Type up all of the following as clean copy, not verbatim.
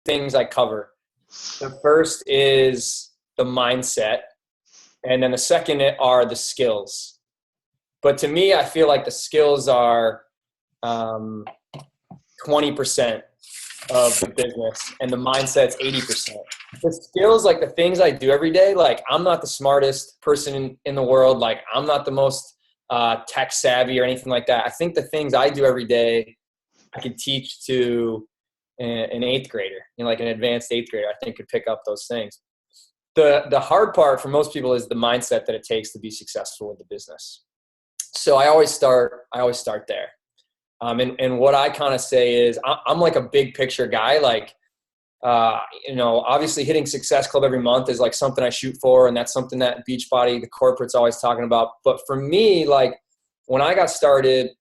things I cover. The first is the mindset, and then the second are the skills. But to me, I feel like the skills are 20% of the business, and the mindset's 80%. The skills, like the things I do every day, like I'm not the smartest person in the world. Like I'm not the most tech savvy or anything like that. I think the things I do every day, I could teach to an eighth grader, like an advanced eighth grader, I think could pick up those things. The hard part for most people is the mindset that it takes to be successful with the business. So I always start there. And what I kind of say is I'm like a big picture guy. Like, obviously hitting Success Club every month is like something I shoot for. And that's something that BODi, the corporate's always talking about. But for me, like when I got started,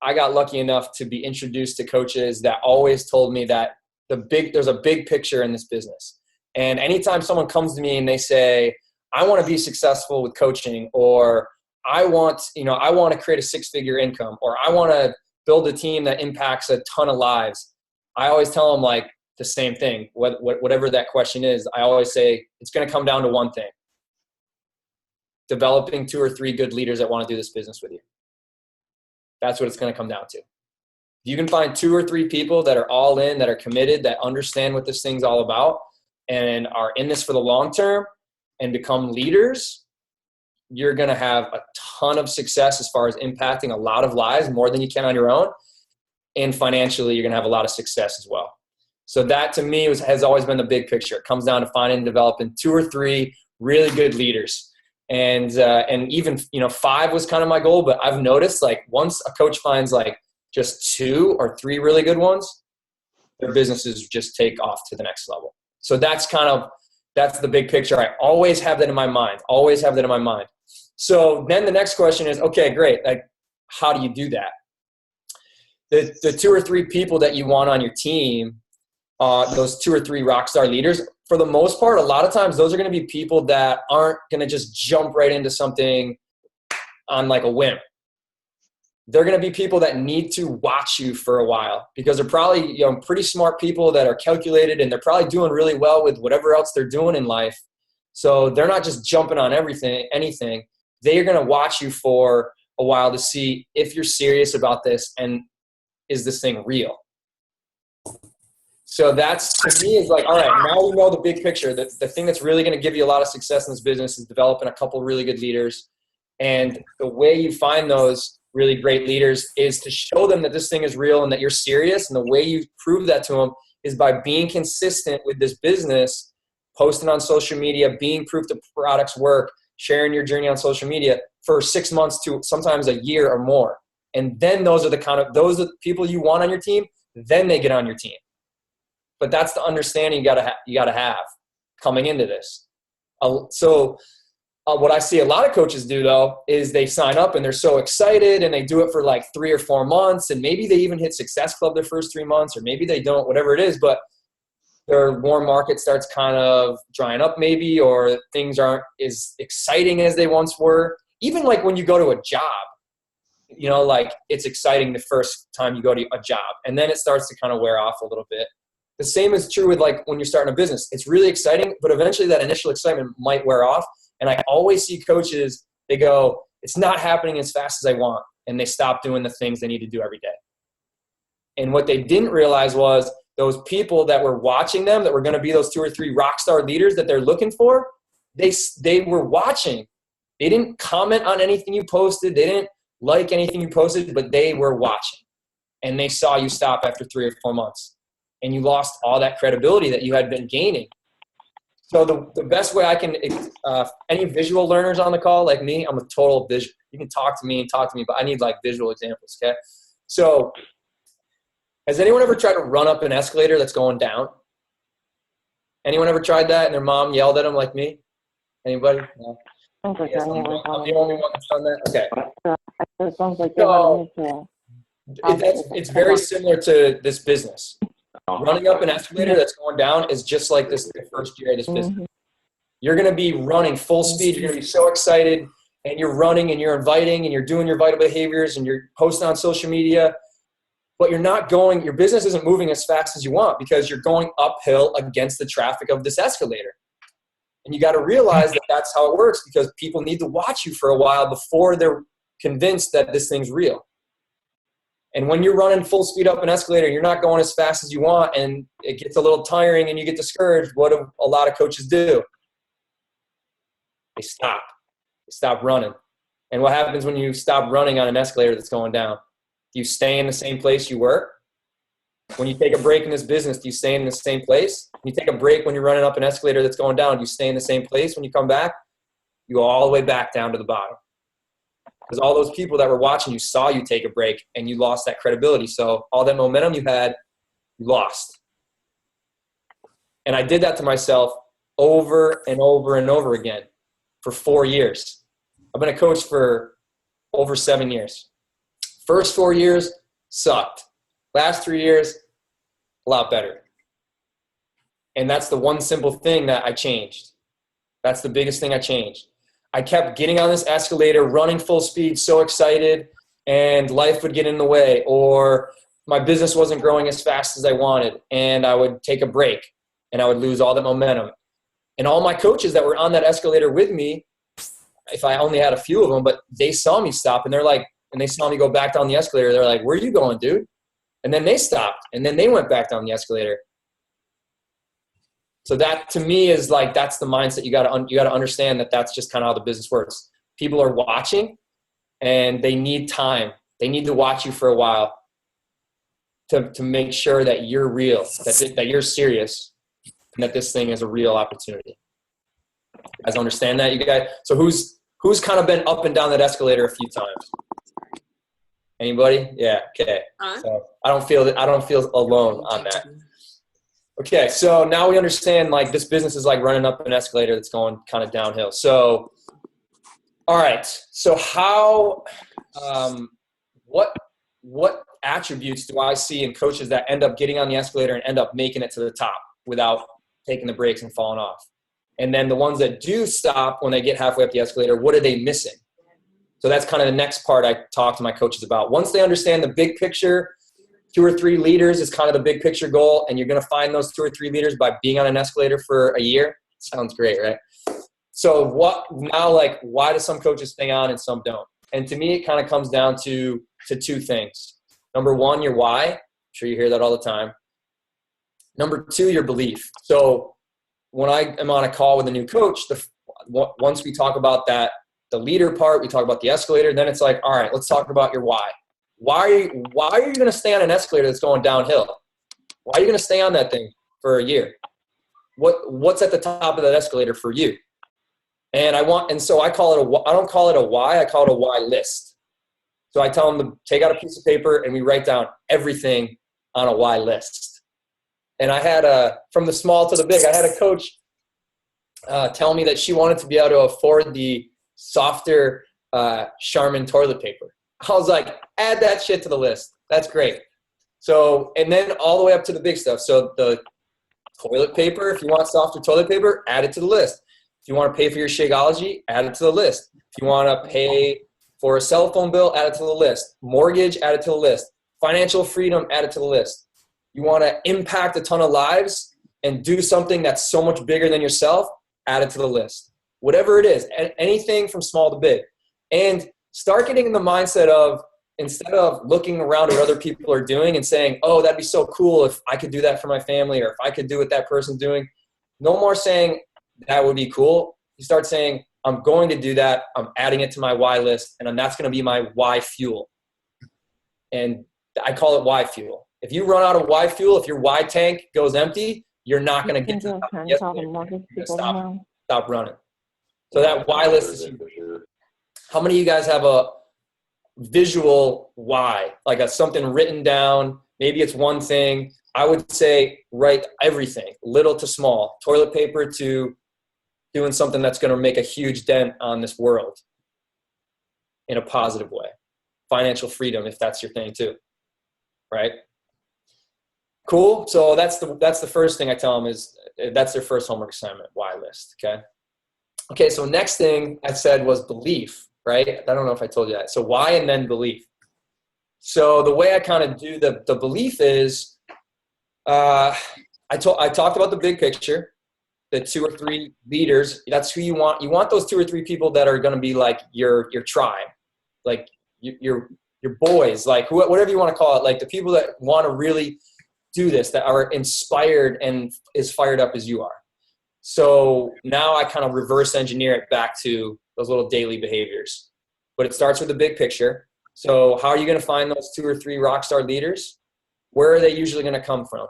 I got lucky enough to be introduced to coaches that always told me that there's a big picture in this business. And anytime someone comes to me and they say, I want to be successful with coaching, or I want to create a 6-figure income, or I want to build a team that impacts a ton of lives, I always tell them like the same thing. Whatever that question is, I always say it's going to come down to one thing: developing 2 or 3 good leaders that want to do this business with you. That's what it's going to come down to. If you can find 2 or 3 people that are all in, that are committed, that understand what this thing's all about, and are in this for the long term and become leaders, you're going to have a ton of success as far as impacting a lot of lives, more than you can on your own. And financially, you're going to have a lot of success as well. So that to me has always been the big picture. It comes down to finding and developing 2 or 3 really good leaders. And even, 5 was kind of my goal, but I've noticed like once a coach finds like just 2 or 3 really good ones, their businesses just take off to the next level. So that's the big picture. I always have that in my mind, So then the next question is, okay, great. Like, how do you do that? The 2 or 3 people that you want on your team, those 2 or 3 rock star leaders, for the most part, a lot of times those are going to be people that aren't going to just jump right into something on like a whim. They're going to be people that need to watch you for a while, because they're probably pretty smart people that are calculated, and they're probably doing really well with whatever else they're doing in life. So they're not just jumping on anything. They are going to watch you for a while to see if you're serious about this and is this thing real. So that's, to me, is like, all right, now we know the big picture. The thing that's really going to give you a lot of success in this business is developing a couple really good leaders. And the way you find those really great leaders is to show them that this thing is real and that you're serious. And the way you prove that to them is by being consistent with this business, posting on social media, being proof the products work, sharing your journey on social media for 6 months to sometimes a year or more. And then those are the people you want on your team. Then they get on your team. But that's the understanding you gotta have coming into this. What I see a lot of coaches do, though, is they sign up and they're so excited and they do it for like 3 or 4 months, and maybe they even hit Success Club their first 3 months, or maybe they don't, whatever it is, but their warm market starts kind of drying up maybe, or things aren't as exciting as they once were. Even like when you go to a job, like it's exciting the first time you go to a job, and then it starts to kind of wear off a little bit. The same is true with like when you're starting a business. It's really exciting, but eventually that initial excitement might wear off. And I always see coaches, they go, it's not happening as fast as I want. And they stop doing the things they need to do every day. And what they didn't realize was those people that were watching them, that were going to be those 2 or 3 rock star leaders that they're looking for, they were watching. They didn't comment on anything you posted. They didn't like anything you posted, but they were watching. And they saw you stop after 3 or 4 months. And you lost all that credibility that you had been gaining. So the best way I can, any visual learners on the call like me, I'm a total visual. You can talk to me, but I need like visual examples, okay? So has anyone ever tried to run up an escalator that's going down? Anyone ever tried that and their mom yelled at them like me? Anybody? No. I'm the only one that's done that? Okay. So, it's very similar to this business. Running up an escalator that's going down is just like this the first year of this business. You're going to be running full speed. You're going to be so excited, and you're running and you're inviting and you're doing your vital behaviors and you're posting on social media. but your business isn't moving as fast as you want because you're going uphill against the traffic of this escalator. And you got to realize that that's how it works, because people need to watch you for a while before they're convinced that this thing's real. And when you're running full speed up an escalator, you're not going as fast as you want, and it gets a little tiring and you get discouraged. What do a lot of coaches do? They stop. They stop running. And what happens when you stop running on an escalator that's going down? Do you stay in the same place you were? When you take a break in this business, do you stay in the same place? When you take a break when you're running up an escalator that's going down, do you stay in the same place? When you come back, you go all the way back down to the bottom. Because all those people that were watching you saw you take a break, and you lost that credibility. So all that momentum you had, you lost. And I did that to myself over and over and over again for 4 years. I've been a coach for over 7 years. First 4 years sucked. Last 3 years, a lot better. And that's the one simple thing that I changed. That's the biggest thing I changed. I kept getting on this escalator, running full speed, so excited, and life would get in the way, or my business wasn't growing as fast as I wanted, and I would take a break, and I would lose all that momentum. And all my coaches that were on that escalator with me, if I only had a few of them, but they saw me stop, and they're like, and they saw me go back down the escalator, they're like, "Where are you going, dude?" And then they stopped, and then they went back down the escalator. So that, to me, is like, that's the mindset. You got to understand that that's just kind of how the business works. People are watching, and they need time. They need to watch you for a while to make sure that you're real, that you're serious, and that this thing is a real opportunity. You guys understand that, you guys? So who's kind of been up and down that escalator a few times? Anybody? Yeah. Okay. So I don't feel alone on that. Okay, so now we understand, like, this business is like running up an escalator that's going kind of downhill. So, all right. So how, what attributes do I see in coaches that end up getting on the escalator and end up making it to the top without taking the brakes and falling off? And then the ones that do stop when they get halfway up the escalator, what are they missing? So that's kind of the next part I talk to my coaches about. Once they understand the big picture, 2 or 3 leaders is kind of the big picture goal, and you're going to find those 2 or 3 leaders by being on an escalator for a year. Sounds great, right? So why do some coaches stay on and some don't? And to me, it kind of comes down to 2 things. Number 1, your why. I'm sure you hear that all the time. Number 2, your belief. So when I am on a call with a new coach, once we talk about that, the leader part, we talk about the escalator, then it's like, all right, let's talk about your why. Why are you going to stay on an escalator that's going downhill? Why are you going to stay on that thing for a year? What's at the top of that escalator for you? And so I call it I don't call it a why, I call it a why list. So I tell them to take out a piece of paper and we write down everything on a why list. And I had from the small to the big, I had a coach tell me that she wanted to be able to afford the softer Charmin toilet paper. I was like, add that shit to the list. That's great. So, and then all the way up to the big stuff. So the toilet paper, if you want softer toilet paper, add it to the list. If you want to pay for your Shakeology, add it to the list. If you want to pay for a cell phone bill, add it to the list. Mortgage, add it to the list. Financial freedom, add it to the list. You want to impact a ton of lives and do something that's so much bigger than yourself, add it to the list. Whatever it is, anything from small to big. And start getting in the mindset of, instead of looking around at what other people are doing and saying, oh, that'd be so cool if I could do that for my family, or if I could do what that person's doing. No more saying that would be cool. You start saying, I'm going to do that. I'm adding it to my why list, and that's going to be my why fuel. And I call it why fuel. If you run out of why fuel, if your why tank goes empty, you're not going to get to stop running. So that why list is huge. How many of you guys have a visual why, like something written down? Maybe it's one thing. I would say write everything, little to small, toilet paper to doing something that's going to make a huge dent on this world in a positive way. Financial freedom, if that's your thing too, right? Cool. So that's the first thing I tell them is that's their first homework assignment, why list. Okay. So next thing I said was belief. Right? I don't know if I told you that. So why and then belief. So the way I kind of do the belief is, I talked about the big picture, the 2 or 3 leaders. That's who you want. You want those 2 or 3 people that are going to be like your tribe, like your boys, like whatever you want to call it, like the people that want to really do this, that are inspired and as fired up as you are. So now I kind of reverse engineer it back to those little daily behaviors. But it starts with the big picture. So how are you going to find those 2 or 3 rock star leaders? Where are they usually going to come from?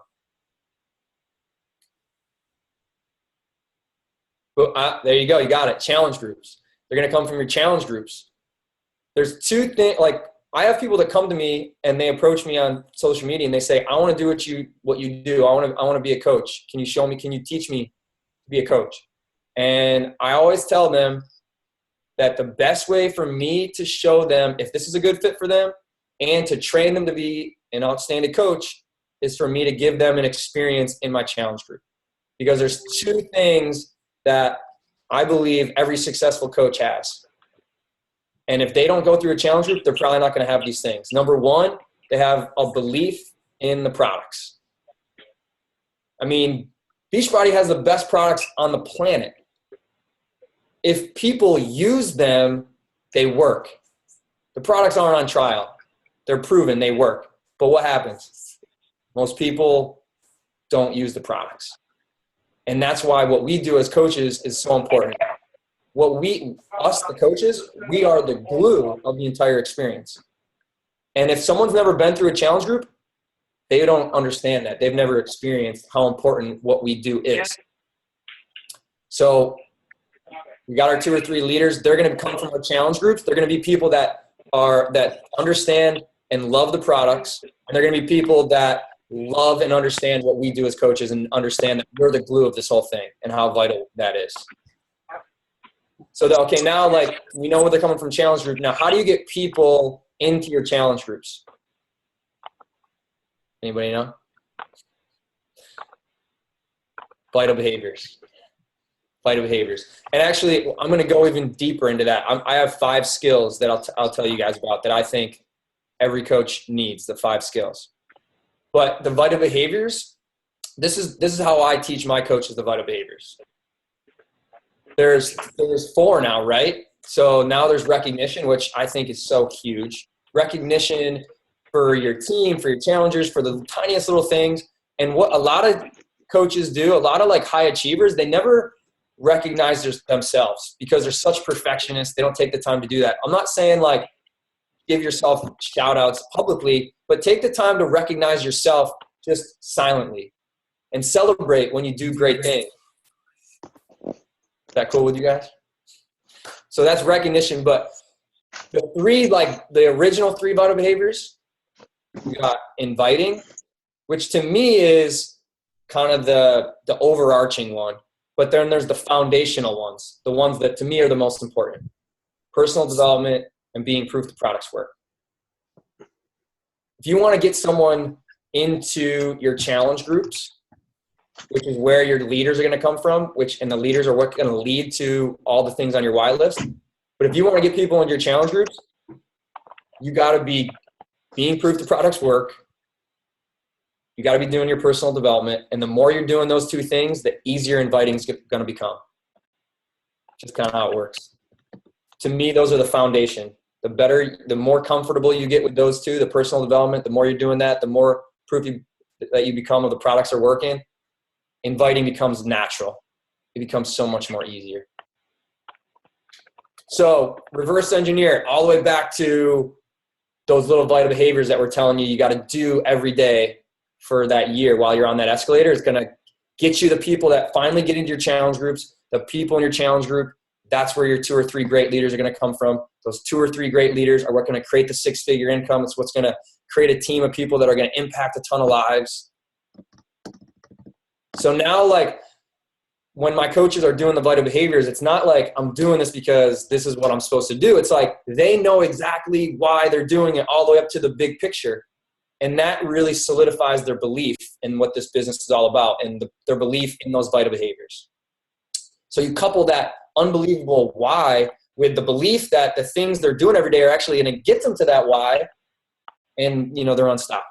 There you go. You got it. Challenge groups. They're going to come from your challenge groups. There's 2 things. Like, I have people that come to me and they approach me on social media and they say, I want to do what you do. I want to be a coach. Can you show me? Can you teach me to be a coach? And I always tell them that the best way for me to show them if this is a good fit for them and to train them to be an outstanding coach is for me to give them an experience in my challenge group. Because there's 2 things that I believe every successful coach has. And if they don't go through a challenge group, they're probably not going to have these things. Number 1, they have a belief in the products. I mean, Beachbody has the best products on the planet. If people use them, they work. The products aren't on trial. They're proven, they work. But what happens? Most people don't use the products. And that's why what we do as coaches is so important. Us, the coaches, we are the glue of the entire experience. And if someone's never been through a challenge group, they don't understand that. They've never experienced how important what we do is. So we got our 2 or 3 leaders. They're going to come from our challenge groups. They're going to be people that understand and love the products. And they're going to be people that love and understand what we do as coaches and understand that we're the glue of this whole thing and how vital that is. So, okay, now like we know where they're coming from challenge group. Now, how do you get people into your challenge groups? Anybody know? Vital behaviors. Vital behaviors. And actually, I'm going to go even deeper into that. I have 5 skills that I'll tell you guys about that I think every coach needs, the 5 skills. But the vital behaviors, this is how I teach my coaches the vital behaviors. There's 4 now, right? So now there's recognition, which I think is so huge. Recognition for your team, for your challengers, for the tiniest little things. And what a lot of coaches do, a lot of like high achievers, they never recognize themselves because they're such perfectionists. They don't take the time to do that. I'm not saying like give yourself shout outs publicly, but take the time to recognize yourself just silently and celebrate when you do great things. Is that cool with you guys? So that's recognition. But the original 3 vital behaviors, we got inviting, which to me is kind of the overarching one. But then there's the foundational ones, the ones that to me are the most important. Personal development and being proof the products work. If you want to get someone into your challenge groups, which is where your leaders are going to come from, and the leaders are what's going to lead to all the things on your why list. But if you want to get people in your challenge groups, you got to be being proof the products work. You got to be doing your personal development. And the more you're doing those 2 things, the easier inviting is going to become. Just kind of how it works. To me, those are the foundation. The more comfortable you get with those 2, the personal development, the more you're doing that, the more proof that you become of the products are working. Inviting becomes natural. It becomes so much more easier. So reverse engineer it all the way back to those little vital behaviors that we're telling you got to do every day for that year while you're on that escalator. It's going to get you the people that finally get into your challenge groups, the people in your challenge group. That's where your 2 or 3 great leaders are going to come from. Those 2 or 3 great leaders are what's going to create the 6-figure income. It's what's going to create a team of people that are going to impact a ton of lives. So now, like, when my coaches are doing the vital behaviors, it's not like I'm doing this because this is what I'm supposed to do. It's like they know exactly why they're doing it all the way up to the big picture. And that really solidifies their belief in what this business is all about and their belief in those vital behaviors. So you couple that unbelievable why with the belief that the things they're doing every day are actually going to get them to that why. and they're unstoppable.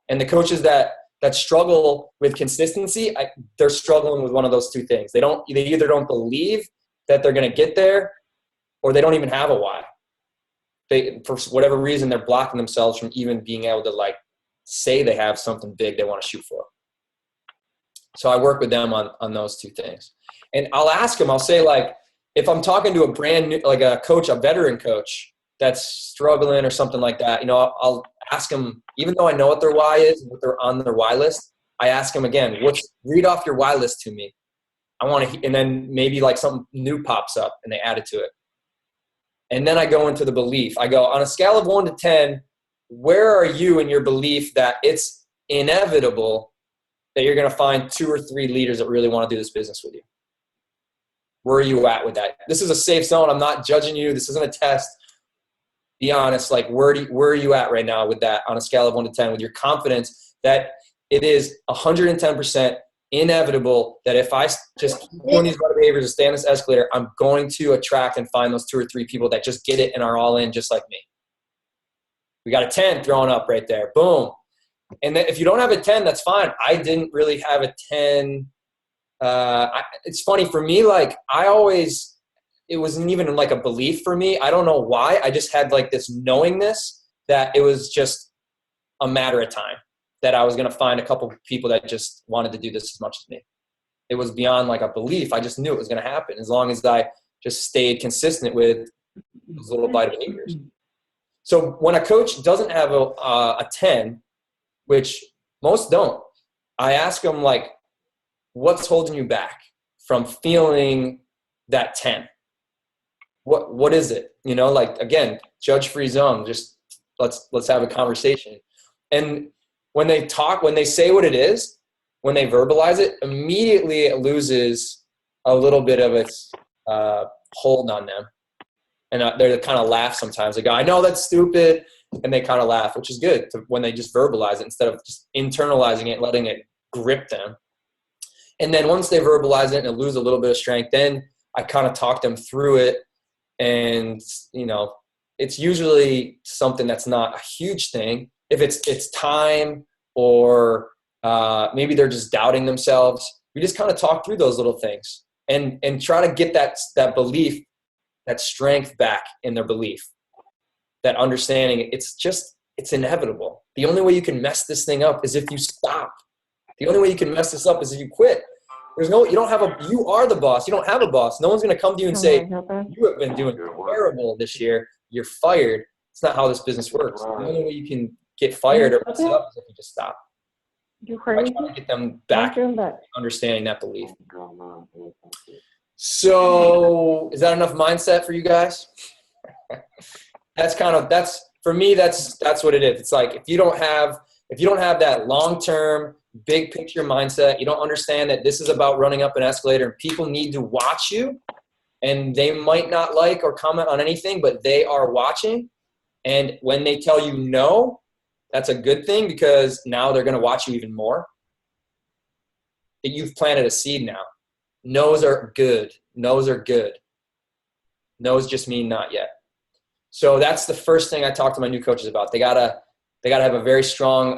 And the coaches that struggle with consistency, they're struggling with one of those two things. They either don't believe that they're going to get there, or they don't even have a why. For whatever reason, they're blocking themselves from even being able to like say they have something big they want to shoot for. So I work with them on those two things. And I'll ask them, I'll say, like, if I'm talking to a brand new, like a coach, a veteran coach that's struggling or something like that, I'll ask them, even though I know what their why is and what they're on their why list, I ask them again, read off your why list to me. I want to, and then maybe like something new pops up and they add it to it. And then I go into the belief. I go, on a scale of 1 to 10, where are you in your belief that it's inevitable that you're going to find 2 or 3 leaders that really want to do this business with you? Where are you at with that? This is a safe zone. I'm not judging you. This isn't a test. Be honest. Like, where are you at right now with that on a scale of 1 to 10, with your confidence that it is 110% inevitable that if I just keep doing these better behaviors and stay on this escalator, I'm going to attract and find those 2 or 3 people that just get it and are all in just like me. We got a 10 thrown up right there. Boom. And then if you don't have a 10, that's fine. I didn't really have a 10. It's funny for me, like it wasn't even like a belief for me. I don't know why. I just had like this knowingness that it was just a matter of time that I was going to find a couple people that just wanted to do this as much as me. It was beyond like a belief. I just knew it was going to happen as long as I just stayed consistent with those little BODi behaviors. So when a coach doesn't have a 10, which most don't, I ask them, like, what's holding you back from feeling that 10? What is it? Like, again, judge-free zone. Just let's have a conversation. And when they say what it is, when they verbalize it, immediately it loses a little bit of its hold on them. And they kind of laugh sometimes. They go, I know that's stupid. And they kind of laugh, which is good when they just verbalize it instead of just internalizing it, letting it grip them. And then once they verbalize it and it lose a little bit of strength, then I kind of talk them through it. And, it's usually something that's not a huge thing. If it's time or maybe they're just doubting themselves, we just kind of talk through those little things and try to get that belief, that strength back in their belief, that understanding it's inevitable. The only way you can mess this thing up is if you stop. The only way you can mess this up is if you quit. You are the boss. You don't have a boss. No one's going to come to you and say, you have been doing terrible this year. You're fired. It's not how this business works. The only way you can get fired or mess it up is if you just stop. I try to get them back understanding that belief. So is that enough mindset for you guys? For me, that's what it is. It's like, if you don't have that long-term big picture mindset, you don't understand that this is about running up an escalator and people need to watch you, and they might not like or comment on anything, but they are watching. And when they tell you no, that's a good thing, because now they're going to watch you even more. That you've planted a seed now. No's are good. No's are good. No's just mean not yet. So that's the first thing I talk to my new coaches about. They gotta have a very strong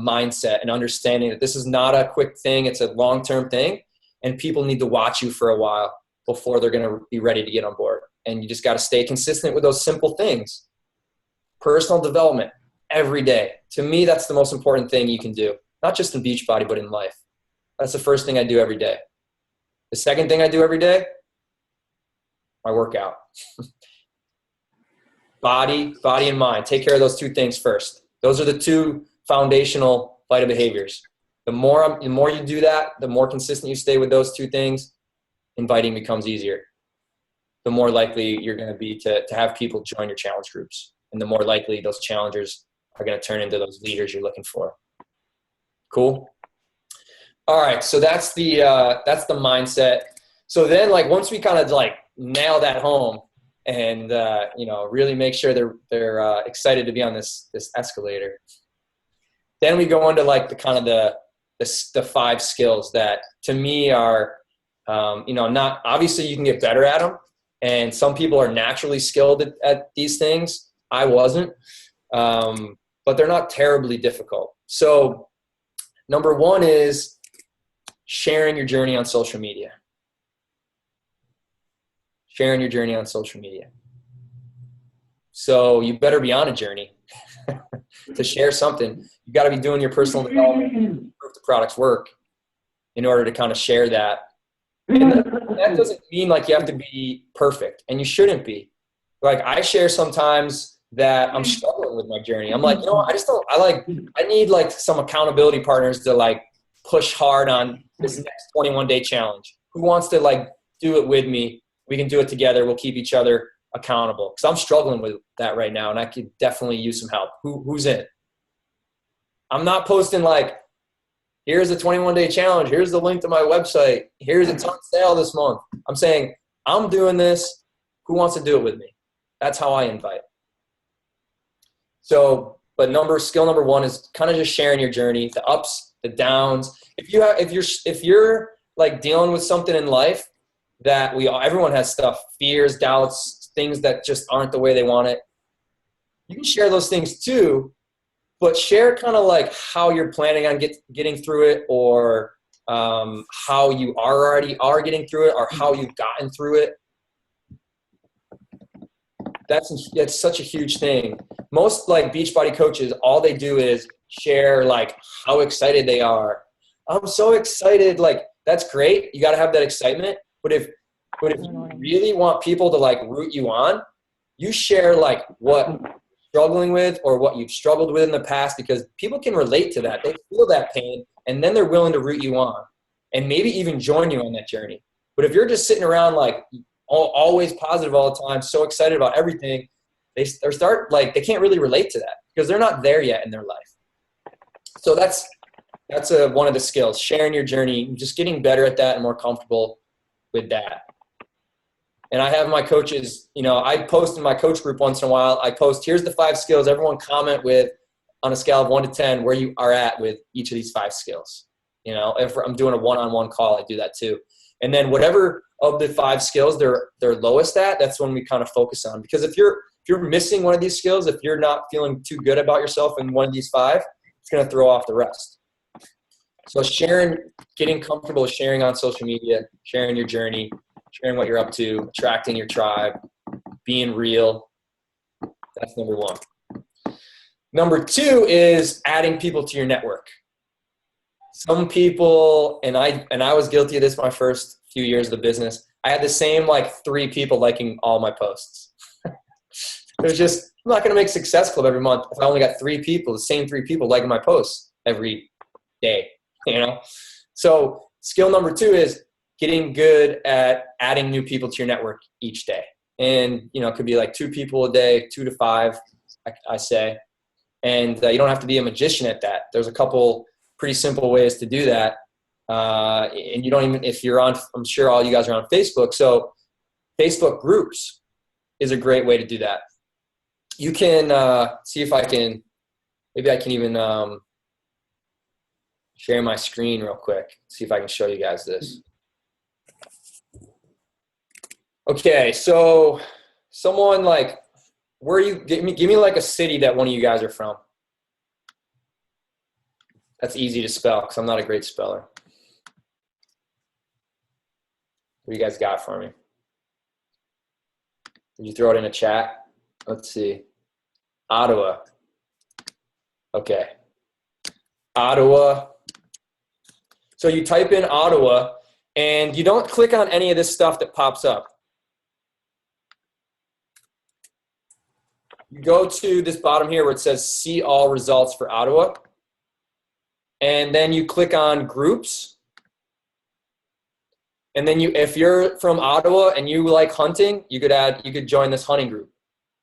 mindset and understanding that this is not a quick thing. It's a long-term thing, and people need to watch you for a while before they're going to be ready to get on board. And you just got to stay consistent with those simple things. Personal development every day. To me, that's the most important thing you can do, not just in Beachbody, but in life. That's the first thing I do every day. The second thing I do every day, my workout. Body and mind. Take care of those 2 things first. Those are the 2 foundational BODi behaviors. The more you do that, the more consistent you stay with those 2 things, inviting becomes easier. The more likely you're going to be to have people join your challenge groups. And the more likely those challengers are going to turn into those leaders you're looking for. Cool? All right, so that's the mindset. So then, like, once we kind of like nail that home, and really make sure they're excited to be on this escalator, then we go into like the 5 skills that to me are not, obviously you can get better at them, and some people are naturally skilled at these things. I wasn't. but they're not terribly difficult. So number one is sharing your journey on social media. Sharing your journey on social media. So you better be on a journey to share something. You got to be doing your personal development, prove the products work in order to kind of share that. And that doesn't mean like you have to be perfect, and you shouldn't be. Like I share sometimes that I'm struggling with my journey. I'm like, I need like some accountability partners to like push hard on this next 21-day challenge. Who wants to like do it with me? We can do it together. We'll keep each other accountable, because I'm struggling with that right now, and I could definitely use some help. Who's in? I'm not posting like, here's the 21-day challenge. Here's the link to my website. Here's it's on sale this month. I'm saying, I'm doing this. Who wants to do it with me? That's how I invite. So, but skill number one is kind of just sharing your journey, the ups, the downs. If you're like dealing with something in life that everyone has stuff, fears, doubts, things that just aren't the way they want it, you can share those things too, but share kind of like how you're planning on getting through it, or how you already are getting through it, or how you've gotten through it. That's such a huge thing. Most like Beachbody coaches, all they do is share like how excited they are. I'm so excited. Like, that's great. You got to have that excitement. But if you really want people to like root you on, you share like what you're struggling with or what you've struggled with in the past, because people can relate to that. They feel that pain, and then they're willing to root you on and maybe even join you on that journey. But if you're just sitting around like always positive all the time, so excited about everything, they can't really relate to that because they're not there yet in their life. So that's one of the skills, sharing your journey, just getting better at that and more comfortable with that. And I have my coaches, I post in my coach group once in a while. I post, here's the 5 skills. Everyone comment with, on a scale of 1 to 10, where you are at with each of these 5 skills. If I'm doing a one-on-one call, I do that too. And then whatever of the 5 skills they're lowest at, that's when we kind of focus on. Because if you're missing one of these skills, if you're not feeling too good about yourself in one of these 5, it's going to throw off the rest. So getting comfortable with sharing on social media, sharing your journey, sharing what you're up to, attracting your tribe, being real. That's number 1. Number 2 is adding people to your network. Some people, and I was guilty of this my first few years of the business, I had the same like 3 people liking all my posts. It was just, I'm not going to make Success Club every month if I only got 3 people, the same 3 people liking my posts every day, So skill number 2 is getting good at adding new people to your network each day. And, it could be like 2 people a day, 2 to 5, I say. And you don't have to be a magician at that. There's a couple pretty simple ways to do that. And you don't even, if you're on, I'm sure all you guys are on Facebook. So Facebook groups is a great way to do that. You can see if I can, maybe I can even share my screen real quick. See if I can show you guys this. Okay, so someone like, give me like a city that one of you guys are from. That's easy to spell because I'm not a great speller. What do you guys got for me? Did you throw it in a chat? Let's see. Ottawa. Okay. Ottawa. So you type in Ottawa and you don't click on any of this stuff that pops up. You go to this bottom here where it says see all results for Ottawa. And then you click on groups. And then if you're from Ottawa and you like hunting, you could join this hunting group.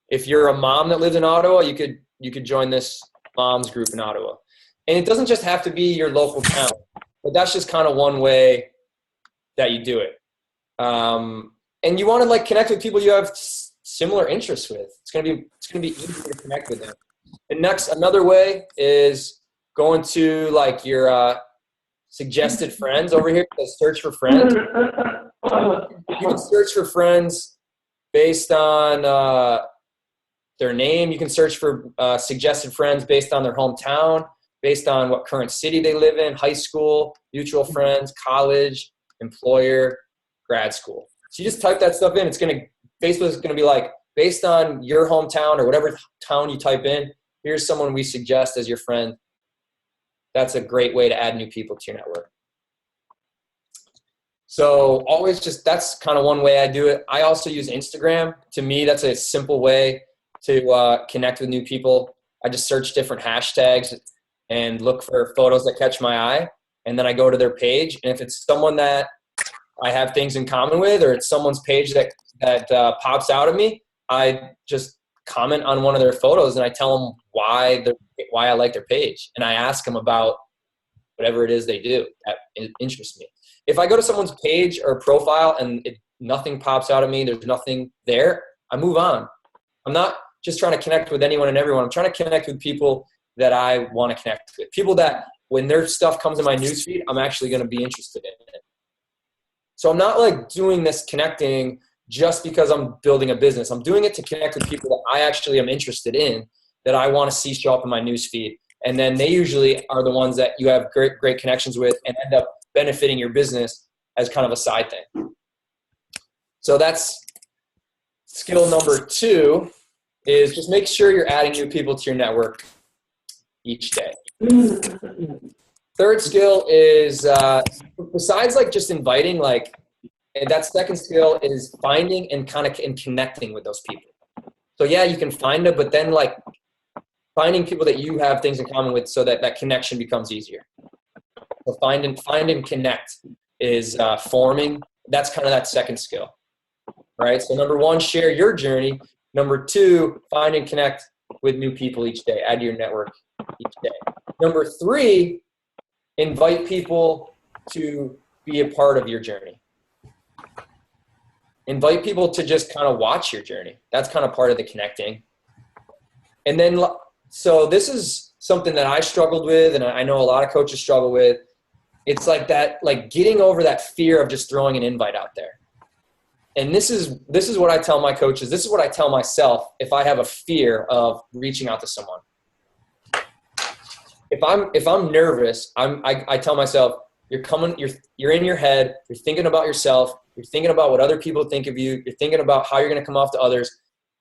If you're a mom that lives in Ottawa, you could join this moms group in Ottawa. And it doesn't just have to be your local town, but that's just kind of one way that you do it. And you want to like connect with people you have similar interests with. It's gonna be easy to connect with them. And another way is going to like your suggested friends over here. Search for friends. You can search for friends based on their name. You can search for suggested friends based on their hometown, based on what current city they live in, high school, mutual friends, college, employer, grad school. So you just type that stuff in. Facebook's going to be like, based on your hometown or whatever town you type in, here's someone we suggest as your friend. That's a great way to add new people to your network. So that's kind of one way I do it. I also use Instagram. To me, that's a simple way to connect with new people. I just search different hashtags and look for photos that catch my eye. And then I go to their page. And if it's someone that I have things in common with, or it's someone's page that pops out at me, I just comment on one of their photos and I tell them why I like their page. And I ask them about whatever it is they do that interests me. If I go to someone's page or profile and nothing pops out at me, there's nothing there, I move on. I'm not just trying to connect with anyone and everyone. I'm trying to connect with people that I want to connect with. People that when their stuff comes in my newsfeed, I'm actually going to be interested in it. So I'm not like doing this connecting just because I'm building a business. I'm doing it to connect with people that I actually am interested in, that I want to see show up in my newsfeed. And then they usually are the ones that you have great connections with and end up benefiting your business as kind of a side thing. So that's skill number 2, is just make sure you're adding new people to your network each day. Third skill is besides like just inviting, like, and that second skill is finding and connecting with those people. So yeah, you can find them, but then like finding people that you have things in common with so that connection becomes easier. So find and connect is forming. That's kind of that second skill, right? So number 1, share your journey. Number 2, find and connect with new people each day. Add to your network each day. Number 3, invite people to be a part of your journey. Invite people to just kind of watch your journey. That's kind of part of the connecting. And then, so this is something that I struggled with, and I know a lot of coaches struggle with. It's like that, like getting over that fear of just throwing an invite out there. And this is what I tell my coaches. This is what I tell myself if I have a fear of reaching out to someone. If I'm nervous, I tell myself, you're in your head, you're thinking about yourself, you're thinking about what other people think of you, you're thinking about how you're going to come off to others.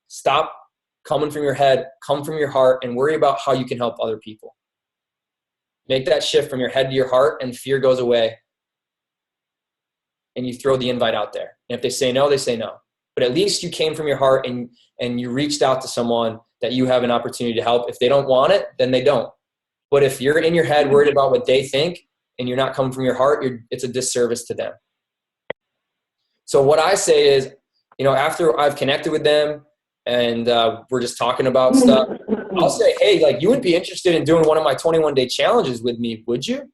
Stop coming from your head, come from your heart, and worry about how you can help other people. Make that shift from your head to your heart, and fear goes away. And you throw the invite out there. And if they say no, they say no. But at least you came from your heart and you reached out to someone that you have an opportunity to help. If they don't want it, then they don't. But if you're in your head worried about what they think and you're not coming from your heart, it's a disservice to them. So what I say is, after I've connected with them and we're just talking about stuff, I'll say, hey, like, you wouldn't be interested in doing one of my 21-day challenges with me, would you?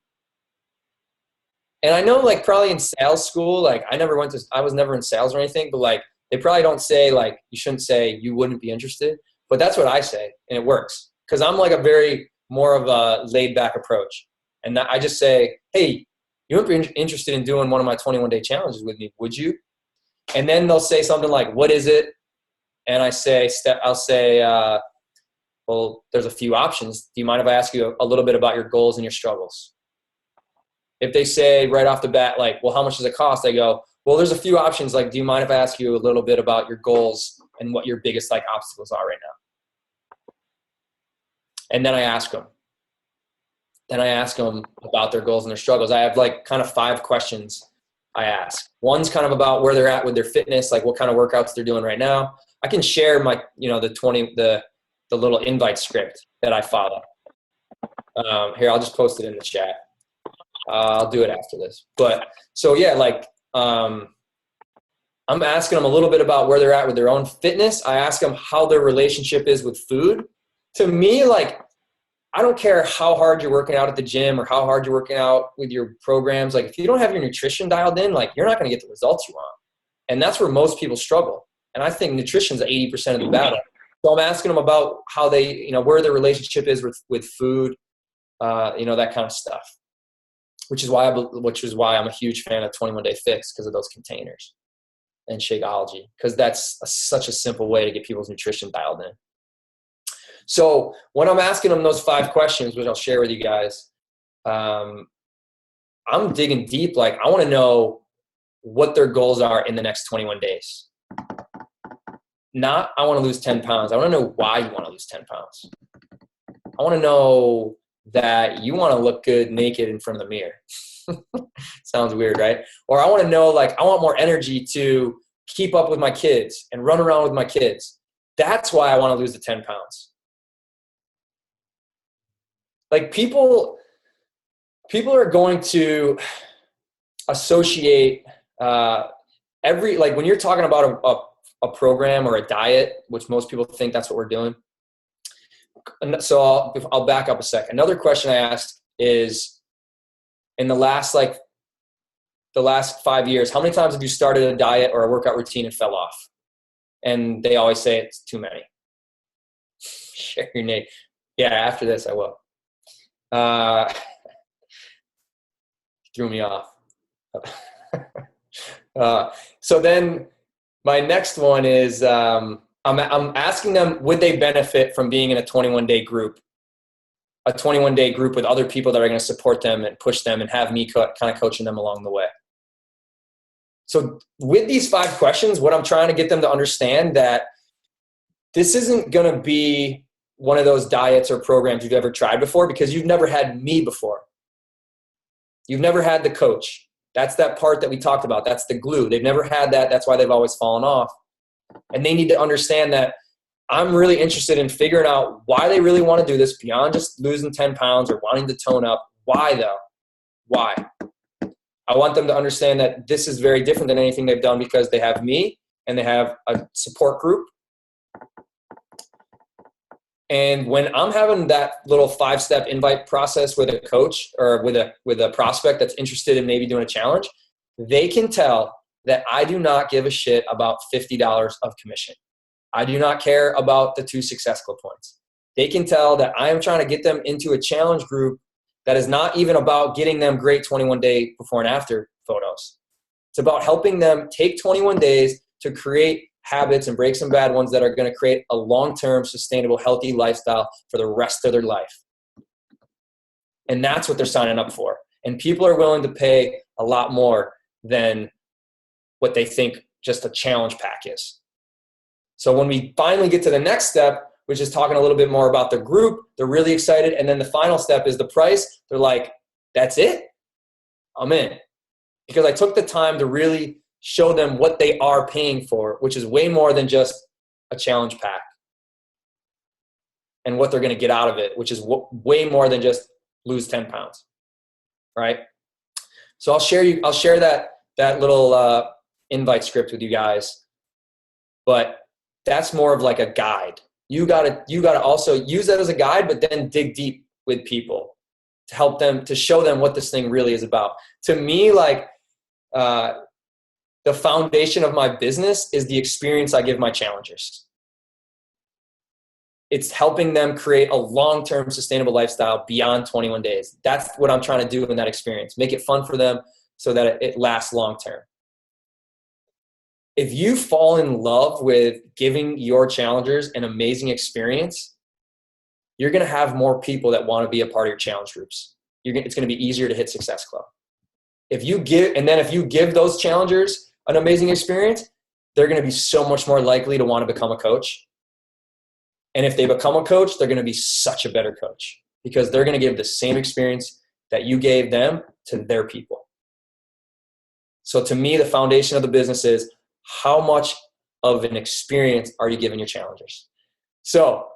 And I know, like, probably in sales school, like, I was never in sales or anything, but like, they probably don't say, like, you shouldn't say you wouldn't be interested, but that's what I say. And it works. Cause I'm like more of a laid back approach. And I just say, hey, you wouldn't be interested in doing one of my 21-day challenges with me, would you? And then they'll say something like, what is it? And I'll say, well, there's a few options. Do you mind if I ask you a little bit about your goals and your struggles? If they say right off the bat, like, well, how much does it cost? I go, well, there's a few options. Like, do you mind if I ask you a little bit about your goals and what your biggest like obstacles are right now? And then I ask them. Then I ask them about their goals and their struggles. I have like kind of 5 questions I ask. One's kind of about where they're at with their fitness, like what kind of workouts they're doing right now. I can share my, the little invite script that I follow. Here, I'll just post it in the chat. I'll do it after this. But so yeah, like I'm asking them a little bit about where they're at with their own fitness. I ask them how their relationship is with food. To me, like, I don't care how hard you're working out at the gym or how hard you're working out with your programs. Like, if you don't have your nutrition dialed in, like, you're not going to get the results you want. And that's where most people struggle. And I think nutrition's 80% of the battle. So I'm asking them about how they, where their relationship is with food, that kind of stuff. Which is why I'm a huge fan of 21 Day Fix, because of those containers and Shakeology, because that's such a simple way to get people's nutrition dialed in. So when I'm asking them those 5 questions, which I'll share with you guys, I'm digging deep. Like, I want to know what their goals are in the next 21 days. Not, I want to lose 10 pounds. I want to know why you want to lose 10 pounds. I want to know that you want to look good naked in front of the mirror. Sounds weird, right? Or I want to know, like, I want more energy to keep up with my kids and run around with my kids. That's why I want to lose the 10 pounds. Like, people are going to associate like when you're talking about a program or a diet, which most people think that's what we're doing. So I'll back up a sec. Another question I asked is, in the last 5 years, how many times have you started a diet or a workout routine and fell off? And they always say it's too many. Share your name. Yeah, after this I will. Threw me off. So then my next one is, I'm asking them, would they benefit from being in a 21-day group? A 21-day group with other people that are going to support them and push them and have me kind of coaching them along the way. So with these 5 questions, what I'm trying to get them to understand, that this isn't going to be one of those diets or programs you've ever tried before, because you've never had me before. You've never had the coach. That's that part that we talked about. That's the glue. They've never had that. That's why they've always fallen off. And they need to understand that I'm really interested in figuring out why they really want to do this beyond just losing 10 pounds or wanting to tone up. Why though? Why? I want them to understand that this is very different than anything they've done, because they have me and they have a support group. And when I'm having that little 5-step invite process with a coach or with a prospect that's interested in maybe doing a challenge, they can tell that I do not give a shit about $50 of commission. I do not care about the 2 Success Club points. They can tell that I am trying to get them into a challenge group that is not even about getting them great 21-day before and after photos. It's about helping them take 21 days to create habits and break some bad ones that are going to create a long-term, sustainable, healthy lifestyle for the rest of their life. And that's what they're signing up for. And people are willing to pay a lot more than what they think just a challenge pack is. So when we finally get to the next step, which is talking a little bit more about the group, they're really excited. And then the final step is the price. They're like, that's it? I'm in. Because I took the time to really show them what they are paying for, which is way more than just a challenge pack, and what they're going to get out of it, which is way more than just lose 10 pounds. Right? So I'll share that little invite script with you guys, but that's more of like a guide. You gotta also use that as a guide, but then dig deep with people to help them, to show them what this thing really is about. To me, like, the foundation of my business is the experience I give my challengers. It's helping them create a long-term sustainable lifestyle beyond 21 days. That's what I'm trying to do in that experience. Make it fun for them so that it lasts long-term. If you fall in love with giving your challengers an amazing experience, you're going to have more people that want to be a part of your challenge groups. It's going to be easier to hit Success Club. If you give those challengers an amazing experience, they're going to be so much more likely to want to become a coach. And if they become a coach, they're going to be such a better coach, because they're going to give the same experience that you gave them to their people. So to me, the foundation of the business is, how much of an experience are you giving your challengers? So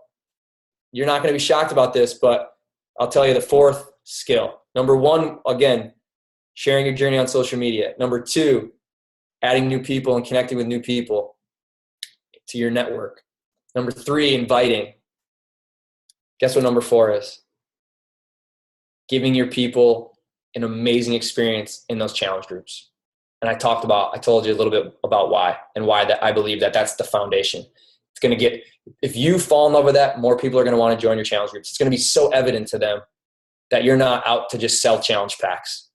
you're not going to be shocked about this, but I'll tell you the 4th skill. Number 1, again, sharing your journey on social media. Number 2, adding new people and connecting with new people to your network. Number 3, inviting. Guess what number 4 is? Giving your people an amazing experience in those challenge groups. And I told you a little bit about why, and why that I believe that that's the foundation. It's going to get, if you fall in love with that, more people are going to want to join your challenge groups. It's going to be so evident to them that you're not out to just sell challenge packs.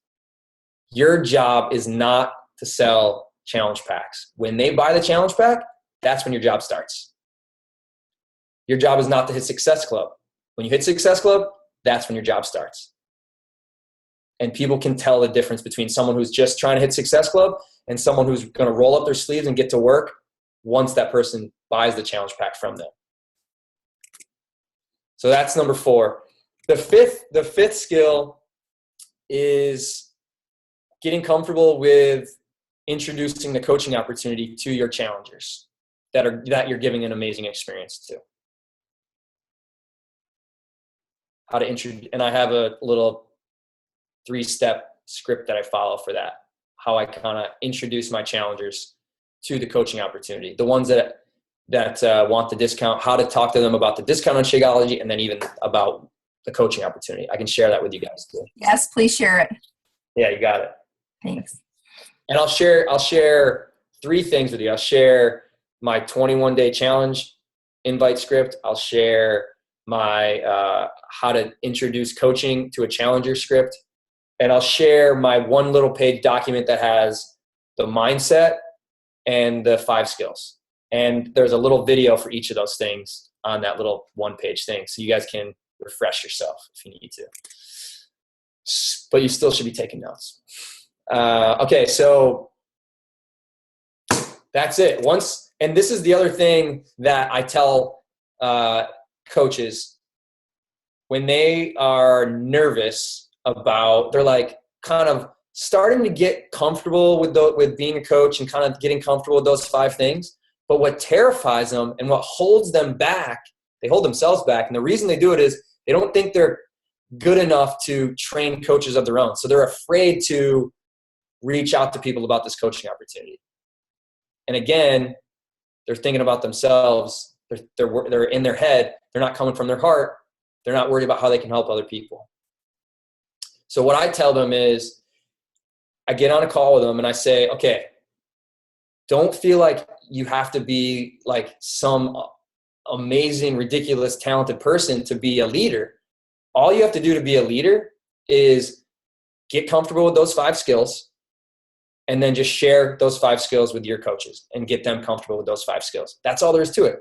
Your job is not to sell challenge packs. When they buy the challenge pack, that's when your job starts. Your job is not to hit Success Club. When you hit Success Club, that's when your job starts. And people can tell the difference between someone who's just trying to hit Success Club and someone who's going to roll up their sleeves and get to work once that person buys the challenge pack from them. So that's number 4. The fifth skill is getting comfortable with introducing the coaching opportunity to your challengers that you're giving an amazing experience to. How to introduce, and I have a little 3-step script that I follow for that. How I kind of introduce my challengers to the coaching opportunity. The ones that want the discount, how to talk to them about the discount on Shakeology, and then even about the coaching opportunity. I can share that with you guys too. Yes, please share it. Yeah, you got it. Thanks. And I'll share 3 things with you. I'll share my 21-day challenge invite script. I'll share my how to introduce coaching to a challenger script. And I'll share my 1 little page document that has the mindset and the 5 skills. And there's a little video for each of those things on that little 1-page thing. So you guys can refresh yourself if you need to. But you still should be taking notes. Okay, so that's it. And this is the other thing that I tell coaches when they are nervous about, they're like kind of starting to get comfortable with being a coach and kind of getting comfortable with those 5 things. But what terrifies them and what holds them back, they hold themselves back. And the reason they do it is they don't think they're good enough to train coaches of their own. So they're afraid to reach out to people about this coaching opportunity. And again, they're thinking about themselves. They're in their head. They're not coming from their heart. They're not worried about how they can help other people. So what I tell them is I get on a call with them and I say, okay, don't feel like you have to be like some amazing, ridiculous, talented person to be a leader. All you have to do to be a leader is get comfortable with those 5 skills and then just share those 5 skills with your coaches and get them comfortable with those 5 skills. That's all there is to it.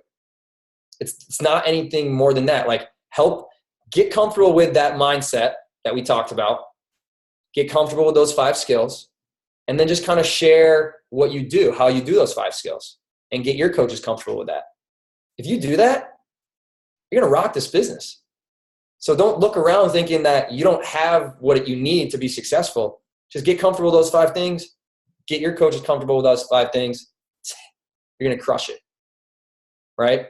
It's not anything more than that. Like, help get comfortable with that mindset that we talked about, get comfortable with those 5 skills, and then just kind of share what you do, how you do those 5 skills, and get your coaches comfortable with that. If you do that, you're going to rock this business. So don't look around thinking that you don't have what you need to be successful. Just get comfortable with those 5 things. Get your coaches comfortable with those 5 things. You're going to crush it, right?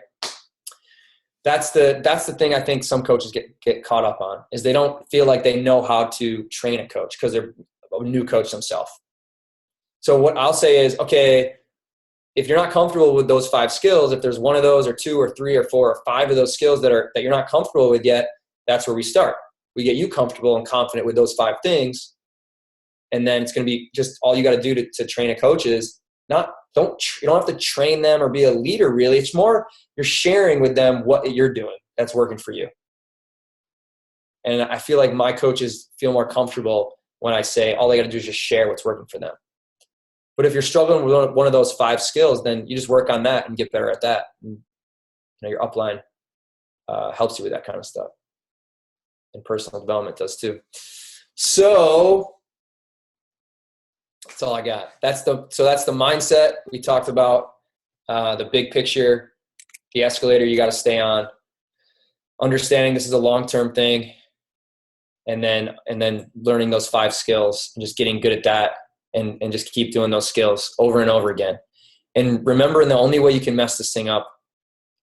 That's the thing I think some coaches get caught up on, is they don't feel like they know how to train a coach because they're a new coach themselves. So what I'll say is, okay, if you're not comfortable with those 5 skills, if there's 1 of those or 2 or 3 or 4 or 5 of those skills that you're not comfortable with yet, that's where we start. We get you comfortable and confident with those 5 things. And then it's going to be just all you got to do to train a coach is you don't have to train them or be a leader really. It's more you're sharing with them what you're doing that's working for you. And I feel like my coaches feel more comfortable when I say all they got to do is just share what's working for them. But if you're struggling with 1 of those 5 skills, then you just work on that and get better at that. And, your upline helps you with that kind of stuff. And personal development does too. So that's all I got. That's the mindset we talked about, the big picture, the escalator you got to stay on, understanding this is a long-term thing, and then learning those 5 skills and just getting good at that and just keep doing those skills over and over again. And remember, the only way you can mess this thing up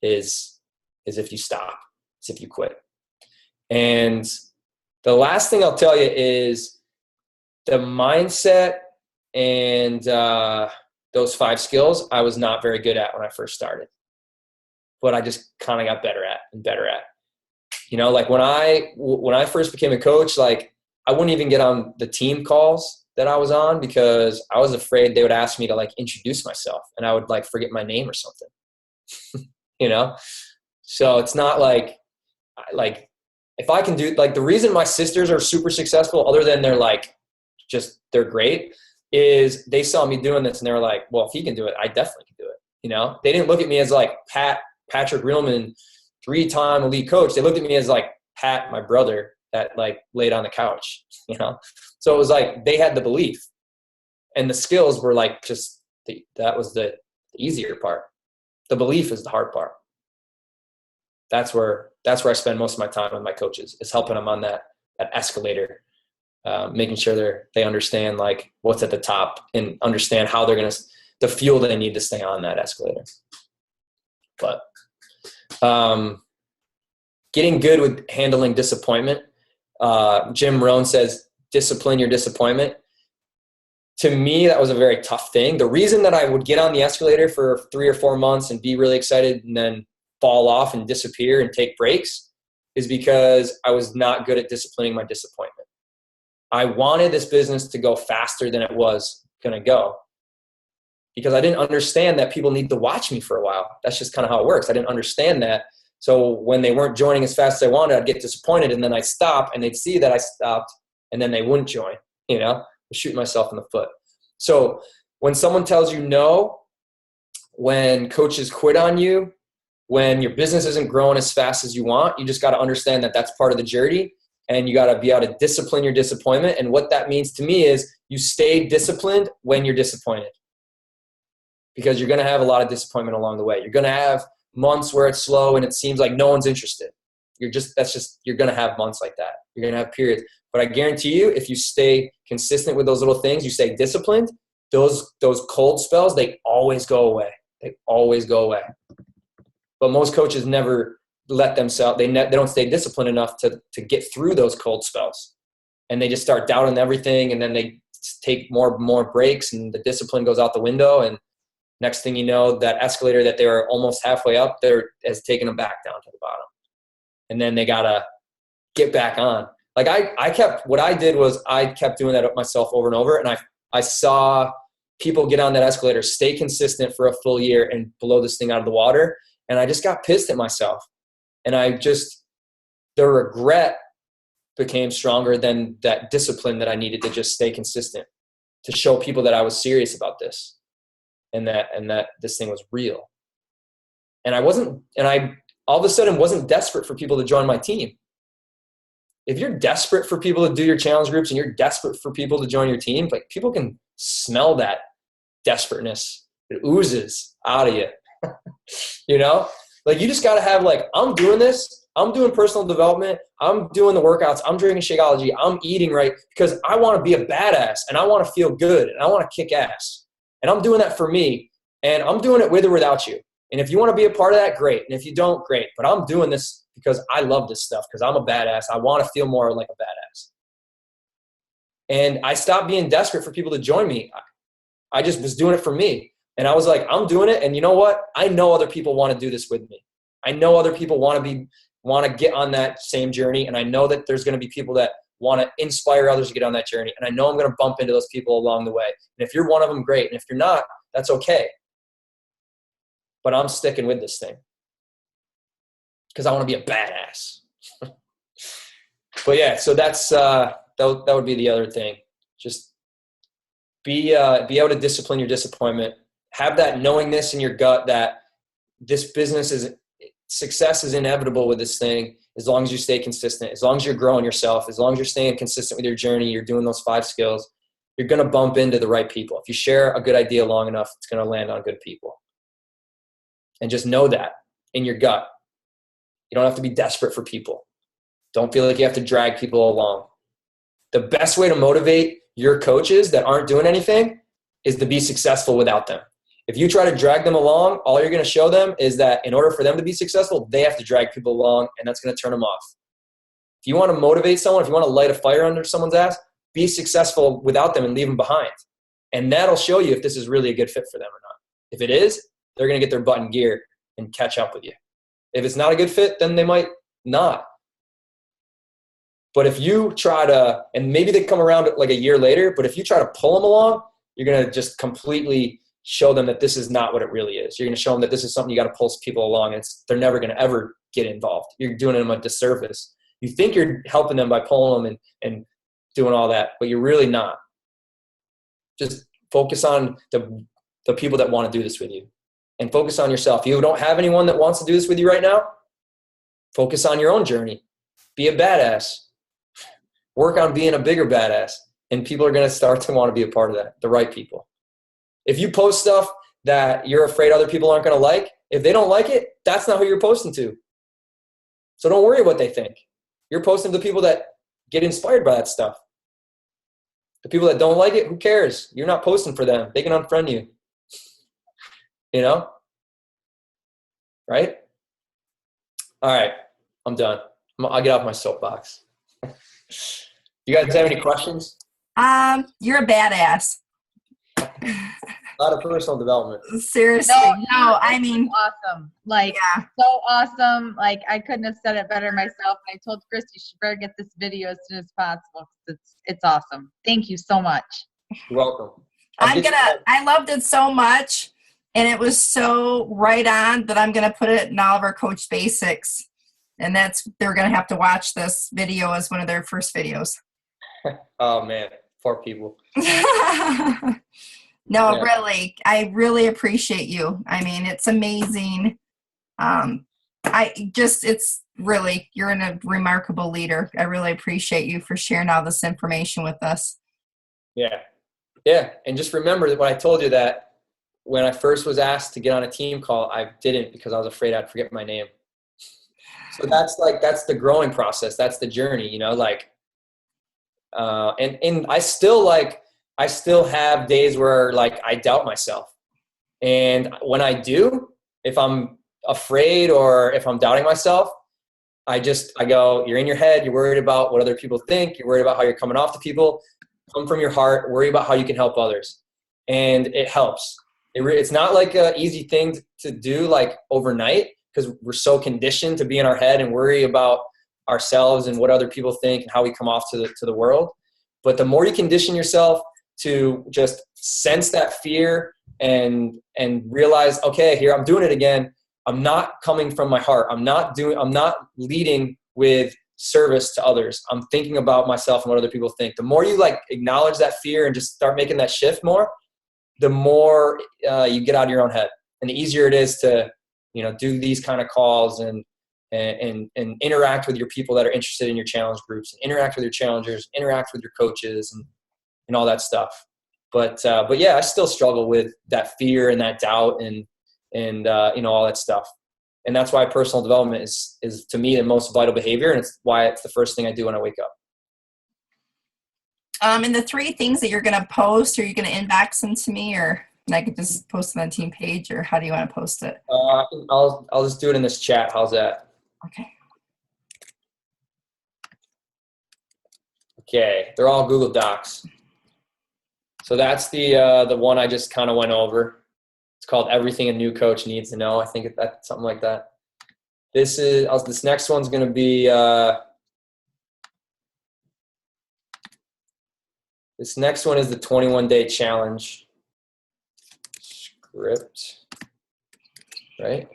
is if you stop, is if you quit. And the last thing I'll tell you is the mindset and those 5 skills I was not very good at when I first started, but I just kind of got better at and better at. Like when I first became a coach, like I wouldn't even get on the team calls that I was on because I was afraid they would ask me to like introduce myself and I would like forget my name or something, So it's not like if I can do, like, the reason my sisters are super successful, other than they're great, is they saw me doing this and they were like, well, if he can do it, I definitely can do it. They didn't look at me as like Patrick Reelman, 3-time elite coach, they looked at me as like Pat, my brother, that like laid on the couch, you know? So it was like, they had the belief, and the skills were like, just that was the easier part. The belief is the hard part. That's where I spend most of my time with my coaches, is helping them on that escalator, making sure they understand like what's at the top and understand how they're going to, the fuel they need to stay on that escalator. But getting good with handling disappointment. Jim Rohn says, discipline your disappointment. To me, that was a very tough thing. The reason that I would get on the escalator for 3 or 4 months and be really excited and then fall off and disappear and take breaks is because I was not good at disciplining my disappointment. I wanted this business to go faster than it was going to go, because I didn't understand that people need to watch me for a while. That's just kind of how it works. I didn't understand that. So when they weren't joining as fast as I wanted, I'd get disappointed, and then I'd stop, and they'd see that I stopped, and then they wouldn't join, you know? I'm shooting myself in the foot. So when someone tells you no, when coaches quit on you, when your business isn't growing as fast as you want, you just got to understand that that's part of the journey, and you got to be able to discipline your disappointment. And what that means to me is you stay disciplined when you're disappointed, because you're going to have a lot of disappointment along the way. You're going to have months where it's slow and it seems like no one's interested. You're going to have months like that. You're going to have periods. But I guarantee you, if you stay consistent with those little things, you stay disciplined, those cold spells, they always go away. They always go away. But most coaches never let themselves, they don't stay disciplined enough to get through those cold spells. And they just start doubting everything, and then they take more breaks, and the discipline goes out the window, and next thing you know, that escalator that they were almost halfway up there has taken them back down to the bottom. And then they got to get back on. Like what I did was I kept doing that up myself over and over. And I saw people get on that escalator, stay consistent for a full year, and blow this thing out of the water. And I just got pissed at myself. And the regret became stronger than that discipline that I needed to just stay consistent, to show people that I was serious about this. And that this thing was real. And I all of a sudden wasn't desperate for people to join my team. If you're desperate for people to do your challenge groups, and you're desperate for people to join your team, like, people can smell that desperateness. It oozes out of you. You know, like, you just got to have like, I'm doing this. I'm doing personal development. I'm doing the workouts. I'm drinking Shakeology. I'm eating right because I want to be a badass, and I want to feel good, and I want to kick ass. And I'm doing that for me, and I'm doing it with or without you. And if you want to be a part of that, great. And if you don't, great. But I'm doing this because I love this stuff, because I'm a badass. I want to feel more like a badass. And I stopped being desperate for people to join me. I just was doing it for me. And I was like, I'm doing it. And you know what? I know other people want to do this with me. I know other people want to get on that same journey. And I know that there's going to be people that want to inspire others to get on that journey. And I know I'm going to bump into those people along the way. And if you're one of them, great. And if you're not, that's okay. But I'm sticking with this thing because I want to be a badass. But yeah, so that's that would be the other thing. Just be able to discipline your disappointment. Have that knowingness in your gut that this business success is inevitable with this thing. As long as you stay consistent, as long as you're growing yourself, as long as you're staying consistent with your journey, you're doing those 5 skills, you're going to bump into the right people. If you share a good idea long enough, it's going to land on good people. And just know that in your gut. You don't have to be desperate for people. Don't feel like you have to drag people along. The best way to motivate your coaches that aren't doing anything is to be successful without them. If you try to drag them along, all you're going to show them is that in order for them to be successful, they have to drag people along, and that's going to turn them off. If you want to motivate someone, if you want to light a fire under someone's ass, be successful without them and leave them behind. And that'll show you if this is really a good fit for them or not. If it is, they're going to get their butt in gear and catch up with you. If it's not a good fit, then they might not. But if you try to, and maybe they come around like a year later, but if you try to pull them along, you're going to just completely show them that this is not what it really is. You're going to show them that this is something you got to pull people along, and they're never going to ever get involved. You're doing them a disservice. You think you're helping them by pulling them and doing all that, but you're really not. Just focus on the people that want to do this with you, and focus on yourself. You don't have anyone that wants to do this with you right now, Focus on your own journey. Be a badass. Work on being a bigger badass. And people are going to start to want to be a part of that, the right people. If you post stuff that you're afraid other people aren't going to like, if they don't like it, that's not who you're posting to. So don't worry what they think. You're posting to the people that get inspired by that stuff. The people that don't like it, who cares? You're not posting for them. They can unfriend you. You know? Right? All right. I'm done. I'll get off my soapbox. You guys have any questions? You're a badass. A lot of personal development. Seriously. No, I mean, awesome. Like, so awesome. Like, I couldn't have said it better myself. And I told Chris, you should better get this video as soon as possible. It's awesome. Thank you so much. You're welcome. I loved it so much, and it was so right on that I'm gonna put it in all of our Coach Basics, and they're gonna have to watch this video as one of their first videos. Oh man, poor people. No, yeah. Really, I really appreciate you. I mean, it's amazing. It's really, you're a remarkable leader. I really appreciate you for sharing all this information with us. Yeah. Yeah. And just remember that when I told you that when I first was asked to get on a team call, I didn't because I was afraid I'd forget my name. So that's the growing process. That's the journey, you know, like, and I still have days where like I doubt myself. And when I do, if I'm afraid or if I'm doubting myself, I go, you're in your head. You're worried about what other people think. You're worried about how you're coming off to people. Come from your heart. Worry about how you can help others. And it helps. It's not like an easy thing to do like overnight because we're so conditioned to be in our head and worry about ourselves and what other people think and how we come off to the world. But the more you condition yourself to just sense that fear and realize, okay, here I'm doing it again. I'm not coming from my heart. I'm not leading with service to others. I'm thinking about myself and what other people think. The more you like acknowledge that fear and just start making that shift more, the more you get out of your own head, and the easier it is to, you know, do these kind of calls and interact with your people that are interested in your challenge groups, and interact with your challengers, interact with your coaches, and all that stuff. But yeah, I still struggle with that fear and that doubt and you know, all that stuff. And that's why personal development is to me the most vital behavior, and it's why it's the first thing I do when I wake up. And the 3 things that you're going to post, are you going to inbox them to me, or I could just post them on the team page, or how do you want to post it? I'll just do it in this chat. How's that? Okay. Okay. They're all Google Docs. So that's the one I just kind of went over. It's called Everything a New Coach Needs to Know. I think that's something like that. This next one's going to be this next one is the 21-day challenge script, right?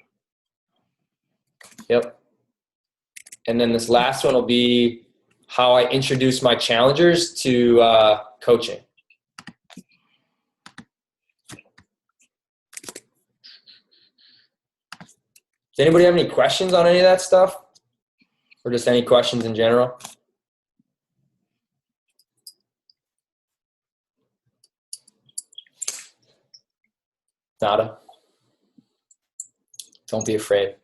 Yep. And then this last one will be how I introduce my challengers to coaching. Does anybody have any questions on any of that stuff? Or just any questions in general? Nada? Don't be afraid.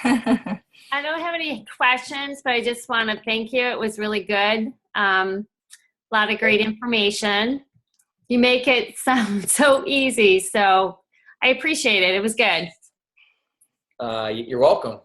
I don't have any questions, but I just want to thank you. It was really good. A lot of great information. You make it sound so easy, so I appreciate it. It was good. You're welcome.